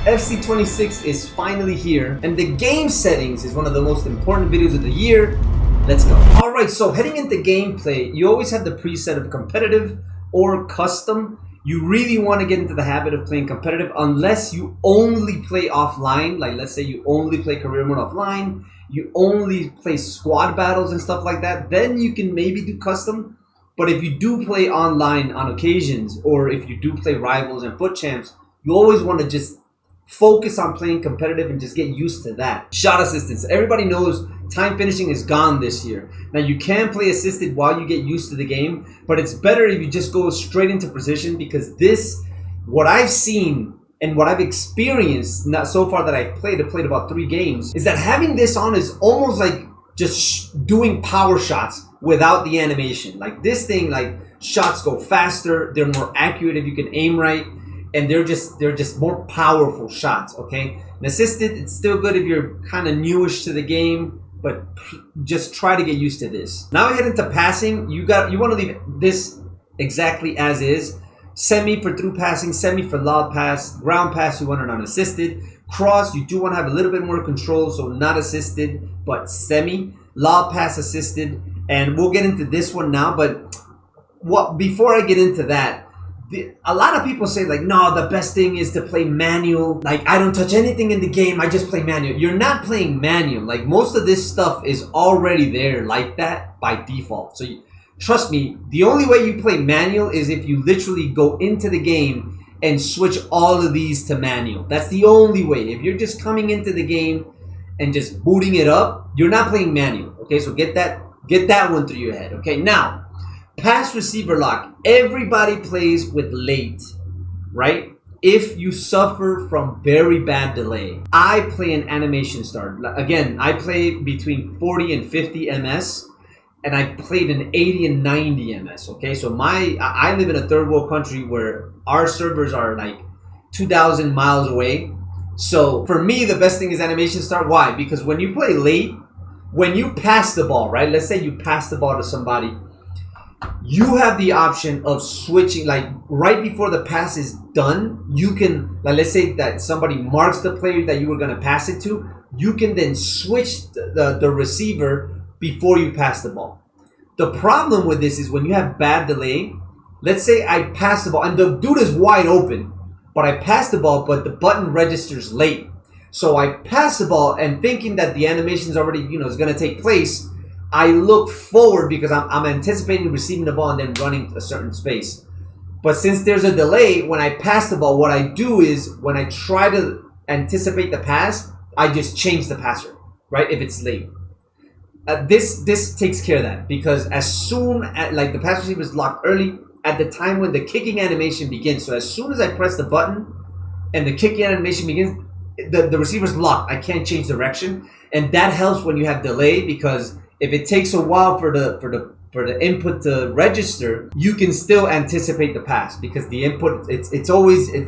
FC26 is finally here, and the game settings is one of the most important videos of the year. Let's go. Alright, so heading into gameplay, you always have the preset of competitive or custom. You really want to get into the habit of playing competitive unless you only play offline. Like, let's say you only play career mode offline, you only play squad battles and stuff like that, then you can maybe do custom. But if you do play online on occasions, or if you do play rivals and foot champs, you always want to just focus on playing competitive and just get used to that. Shot assistance. Everybody knows time finishing is gone this year. Now, you can play assisted while you get used to the game, but it's better if you just go straight into precision, because this, what I've seen and what I've experienced, not so far that I've played about 3 games, is that having this on is almost like just doing power shots without the animation. Like, this thing, like, shots go faster, they're more accurate if you can aim right, and they're just more powerful shots, okay? And assisted, it's still good if you're kind of newish to the game, but just try to get used to this. Now we head into passing. You want to leave this exactly as is. Semi for through passing, semi for lob pass, ground pass you want it on assisted. Cross, you do want to have a little bit more control, so not assisted, but semi. Lob pass assisted, and we'll get into this one now, but before I get into that, a lot of people say, like, no, the best thing is to play manual. Like, I don't touch anything in the game, I just play manual. You're not playing manual. Like, most of this stuff is already there like that by default. So trust me, the only way you play manual is if you literally go into the game and switch all of these to manual. That's the only way. If you're just coming into the game and just booting it up, you're not playing manual. Okay, so get that one through your head. Okay, now, pass receiver lock. Everybody plays with late, right? If you suffer from very bad delay. I play an animation start. Again, I play between 40 and 50 ms, and I played an 80 and 90 ms, okay? So I live in a third world country where our servers are like 2,000 miles away. So for me, the best thing is animation start. Why? Because when you play late, when you pass the ball, right? Let's say you pass the ball to somebody, you have the option of switching, like right before the pass is done, you can, like, let's say that somebody marks the player that you were going to pass it to, you can then switch the receiver before you pass the ball. The problem with this is when you have bad delay, let's say I pass the ball and the dude is wide open, but I pass the ball, but the button registers late. So I pass the ball and thinking that the animation is already, is going to take place, I look forward because I'm anticipating receiving the ball and then running a certain space. But since there's a delay, when I pass the ball, what I do is when I try to anticipate the pass, I just change the passer, right? If it's late. This takes care of that, because as soon as, like, the pass receiver is locked early at the time when the kicking animation begins. So as soon as I press the button and the kicking animation begins, the receiver's locked. I can't change direction. And that helps when you have delay, because if it takes a while for the input to register, you can still anticipate the pass, because the input, it's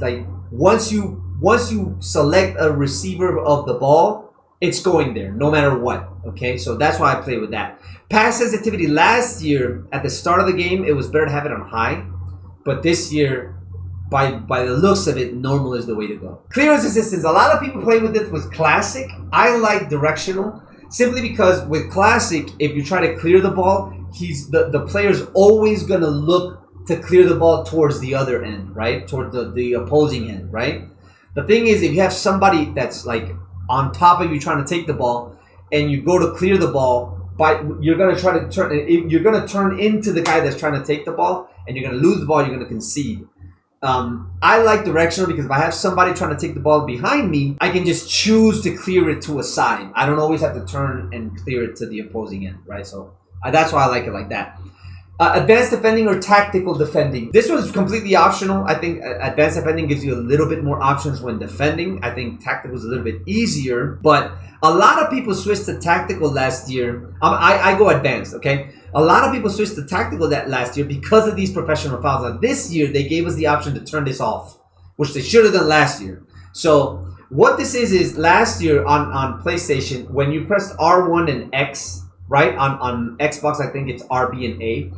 like once you select a receiver of the ball, it's going there no matter what. Okay, so that's why I play with that. Pass sensitivity, last year at the start of the game, it was better to have it on high, but this year, by the looks of it, normal is the way to go. Clearance assistance, a lot of people play with it with classic. I like directional, simply because with classic, if you try to clear the ball, the player's always gonna look to clear the ball towards the other end, right? Towards the opposing end, right? The thing is, if you have somebody that's like on top of you trying to take the ball, and you go to clear the ball, you're gonna turn into the guy that's trying to take the ball, and you're gonna lose the ball. You're gonna concede. I like directional because if I have somebody trying to take the ball behind me, I can just choose to clear it to a side. I don't always have to turn and clear it to the opposing end, right? So that's why I like it like that. Advanced defending or tactical defending. This one's completely optional. I think advanced defending gives you a little bit more options when defending. I think tactical is a little bit easier, but a lot of people switched to tactical last year. I go advanced, okay? A lot of people switched to tactical that last year because of these professional fouls. Now, this year, they gave us the option to turn this off, which they should have done last year. So what this is last year on PlayStation, when you pressed R1 and X, right? On Xbox, I think it's RB and A.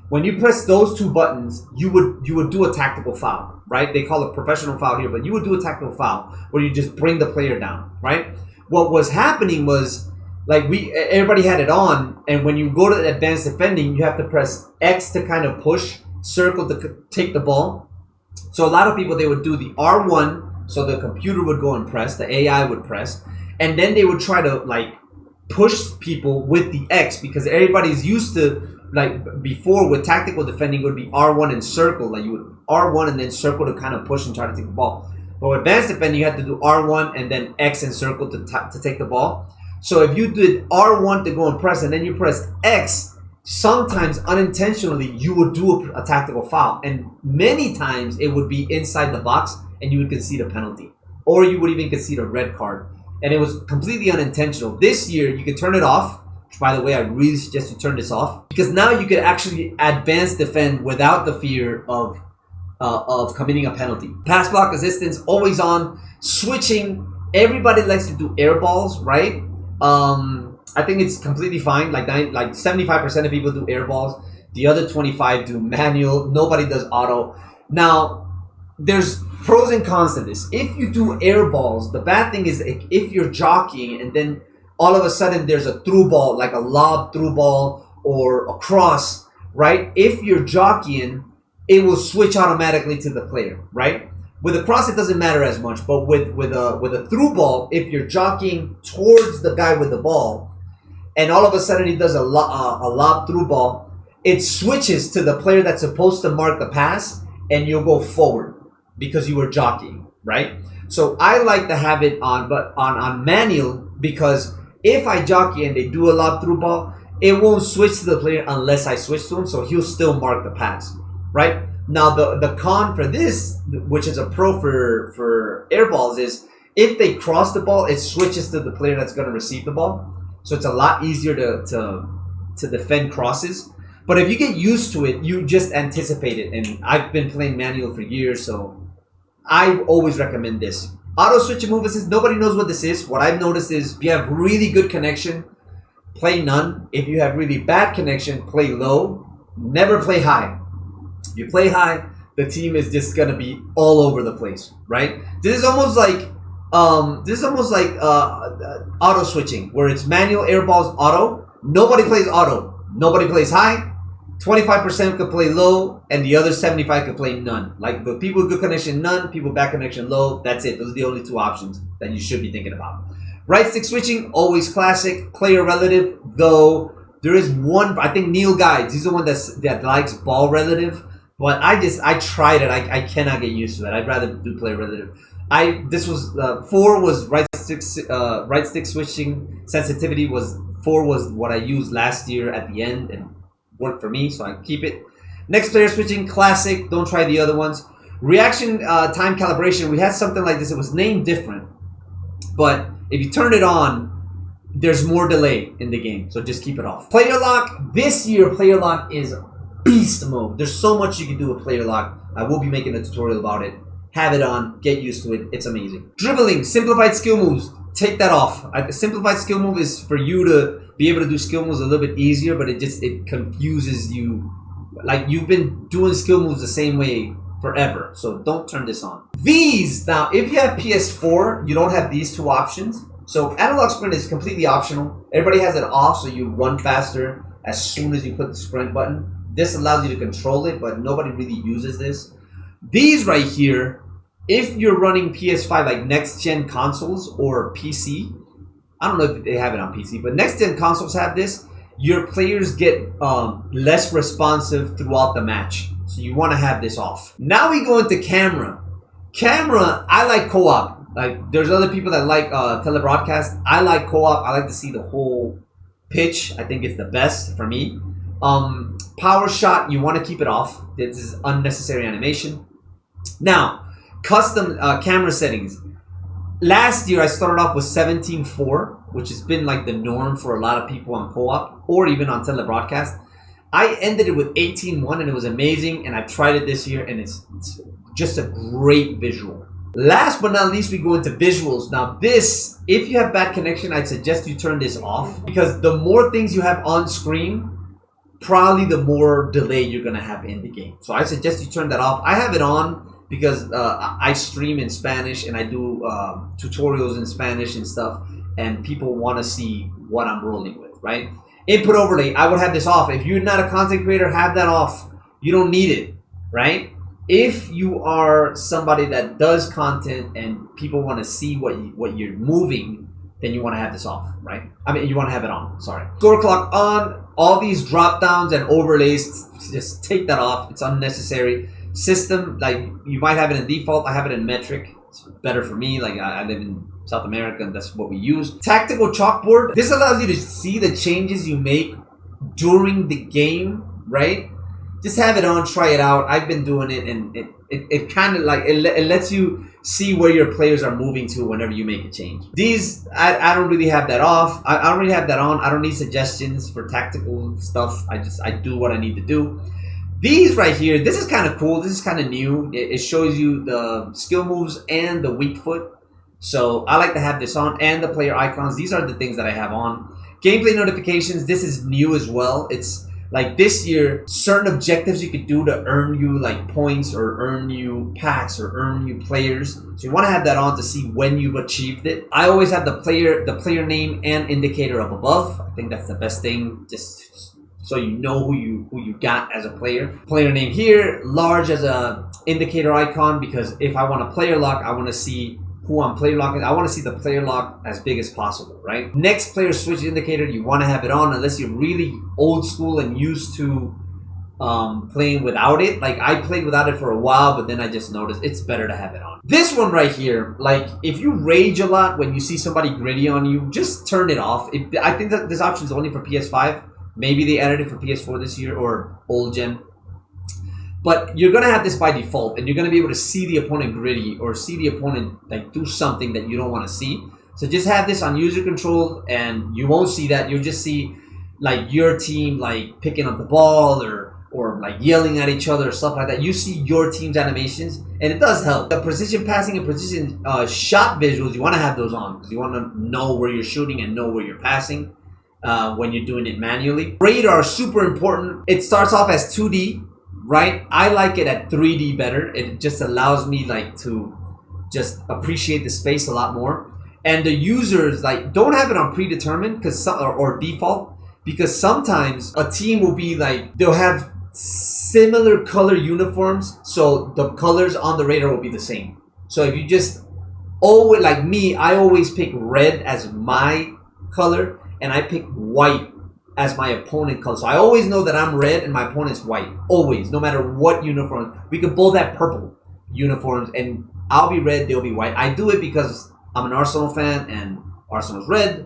When you press those two buttons, you would do a tactical foul, right? They call it professional foul here, but you would do a tactical foul where you just bring the player down, right? What was happening was like everybody had it on, and when you go to advanced defending, you have to press X to kind of push, circle to take the ball. So a lot of people, they would do the R1, so the computer would go and press, the AI would press, and then they would try to like push people with the X, because everybody's used to, like before with tactical defending, it would be R1 and circle, like you would R1 and then circle to kind of push and try to take the ball. But with advanced defending, you had to do R1 and then X and circle to take the ball. So if you did R1 to go and press, and then you press X, sometimes unintentionally you would do a tactical foul, and many times it would be inside the box and you would concede a penalty, or you would even concede a red card, and it was completely unintentional. This year you could turn it off, which by the way I really suggest you turn this off, because now you could actually advance defend without the fear of committing a penalty. Pass block assistance always on, switching. Everybody likes to do air balls, right? I think it's completely fine. Like 75% of people do air balls. The other 25 do manual. Nobody does auto. Now, there's pros and cons to this. If you do air balls, the bad thing is if you're jockeying and then all of a sudden there's a through ball, like a lob through ball or a cross, right? If you're jockeying, it will switch automatically to the player, right? With a cross, it doesn't matter as much, but with a through ball, if you're jockeying towards the guy with the ball, and all of a sudden he does a lob through ball, it switches to the player that's supposed to mark the pass, and you'll go forward because you were jockeying, right? So I like to have it on manual, because if I jockey and they do a lob through ball, it won't switch to the player unless I switch to him, so he'll still mark the pass, right? Now, the con for this, which is a pro for air balls, is if they cross the ball, it switches to the player that's going to receive the ball. So it's a lot easier to defend crosses. But if you get used to it, you just anticipate it. And I've been playing manual for years, so I always recommend this. Auto switch and move assist, nobody knows what this is. What I've noticed is if you have really good connection, play none. If you have really bad connection, play low. Never play high. If you play high, the team is just gonna be all over the place, right? This is almost like auto switching, where it's manual air balls auto. Nobody plays auto. Nobody plays high. 25% could play low, and the other 75 could play none. Like the people with good connection, none. People bad connection, low. That's it. Those are the only two options that you should be thinking about. Right stick switching, always classic. Player relative, though there is one. I think Neil Guides. He's the one that likes ball relative. But I tried it. I cannot get used to it. I'd rather do player relative. 4 was right stick switching. Sensitivity was 4 was what I used last year at the end and worked for me, so I keep it. Next, player switching, classic. Don't try the other ones. Reaction time calibration. We had something like this. It was named different, but if you turn it on, there's more delay in the game, so just keep it off. Player lock. This year, player lock is beast mode. There's so much you can do with player lock. I will be making a tutorial about it. Have it on. Get used to it. It's amazing. Dribbling. Simplified skill moves. Take that off. Simplified skill move is for you to be able to do skill moves a little bit easier, but it confuses you. Like you've been doing skill moves the same way forever. So don't turn this on. V's. Now, if you have PS4, you don't have these two options. So analog sprint is completely optional. Everybody has it off, so you run faster as soon as you put the sprint button. This allows you to control it, but nobody really uses this. These right here, if you're running PS5 like next-gen consoles or PC, I don't know if they have it on PC, but next-gen consoles have this. Your players get less responsive throughout the match. So you want to have this off. Now we go into camera. Camera, I like co-op. Like there's other people that like telebroadcast. I like co-op. I like to see the whole pitch. I think it's the best for me. Power shot, you want to keep it off. This is unnecessary animation. Now, custom camera settings. Last year I started off with 17:4, which has been like the norm for a lot of people on co-op or even on telebroadcast. I ended it with 18:1 and it was amazing, and I tried it this year and it's just a great visual. Last but not least, we go into visuals. Now this, if you have bad connection, I'd suggest you turn this off, because the more things you have on screen, probably the more delay you're going to have in the game. So I suggest you turn that off. I have it on because I stream in Spanish and I do tutorials in Spanish and stuff, and people want to see what I'm rolling with, right? Input overlay, I would have this off. If you're not a content creator, have that off. You don't need it, right? If you are somebody that does content and people want to see what you're moving, then you want to have this off, right? I mean, you want to have it on, sorry. Score clock on, all these drop downs and overlays, just take that off. It's unnecessary. System, like you might have it in default. I have it in metric. It's better for me. Like I live in South America and that's what we use. Tactical chalkboard. This allows you to see the changes you make during the game, right? Just have it on, try it out. I've been doing it, and it kind of like it lets you see where your players are moving to whenever you make a change. These I don't really have that off. I don't really have that on. I don't need suggestions for tactical stuff. I do what I need to do. These right here, this is kind of cool. This is kind of new. It shows you the skill moves and the weak foot. So I like to have this on, and the player icons. These are the things that I have on. Gameplay notifications. This is new as well. It's like this year, certain objectives you could do to earn you like points or earn you packs or earn you players. So you want to have that on to see when you've achieved it. I always have the player name and indicator up above. I think that's the best thing, just so you know who you got as a player. Player name here, large as a indicator icon, because if I want a player lock, I want to see who I'm player locking. I want to see the player lock as big as possible, right? Next player switch indicator, you want to have it on unless you're really old school and used to playing without it. Like I played without it for a while, but then I just noticed it's better to have it on. This one right here, like if you rage a lot when you see somebody gritty on you, just turn it off. I think that this option is only for PS5. Maybe they added it for PS4 this year or old gen. But you're going to have this by default, and you're going to be able to see the opponent gritty or see the opponent like do something that you don't want to see. So just have this on user control, and you won't see that. You'll just see like your team like picking up the ball or like yelling at each other or stuff like that. You see your team's animations, and it does help. The precision passing and precision shot visuals, you want to have those on because you want to know where you're shooting and know where you're passing when you're doing it manually. Radar, super important. It starts off as 2D. Right, I like it at 3D better. It just allows me like to just appreciate the space a lot more. And the users like don't have it on predetermined because or default, because sometimes a team will be like they'll have similar color uniforms, so the colors on the radar will be the same. So if you just always like me, I always pick red as my color, and I pick white as my opponent color. So I always know that I'm red and my opponent's white. Always, no matter what uniform. We could both have purple uniforms and I'll be red, they'll be white. I do it because I'm an Arsenal fan and Arsenal's red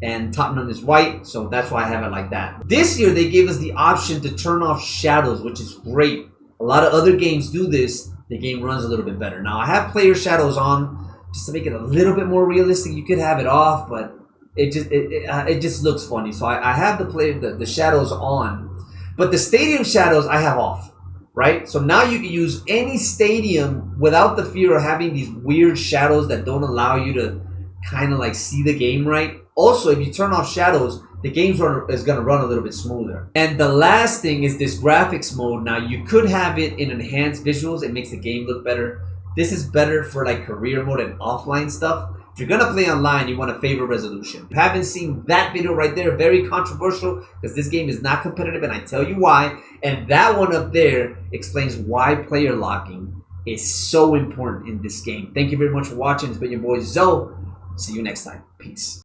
and Tottenham is white. So that's why I have it like that. This year they gave us the option to turn off shadows, which is great. A lot of other games do this. The game runs a little bit better. Now I have player shadows on just to make it a little bit more realistic. You could have it off, but it just looks funny. So I have the shadows on, but the stadium shadows I have off, right? So now you can use any stadium without the fear of having these weird shadows that don't allow you to kind of like see the game right. Also, if you turn off shadows, the game is going to run a little bit smoother. And the last thing is this graphics mode. Now you could have it in enhanced visuals. It makes the game look better. This is better for like career mode and offline stuff. If you're going to play online, you want to favor resolution. If you haven't seen that video right there, very controversial because this game is not competitive, and I tell you why. And that one up there explains why player locking is so important in this game. Thank you very much for watching. It's been your boy Zoe. See you next time. Peace.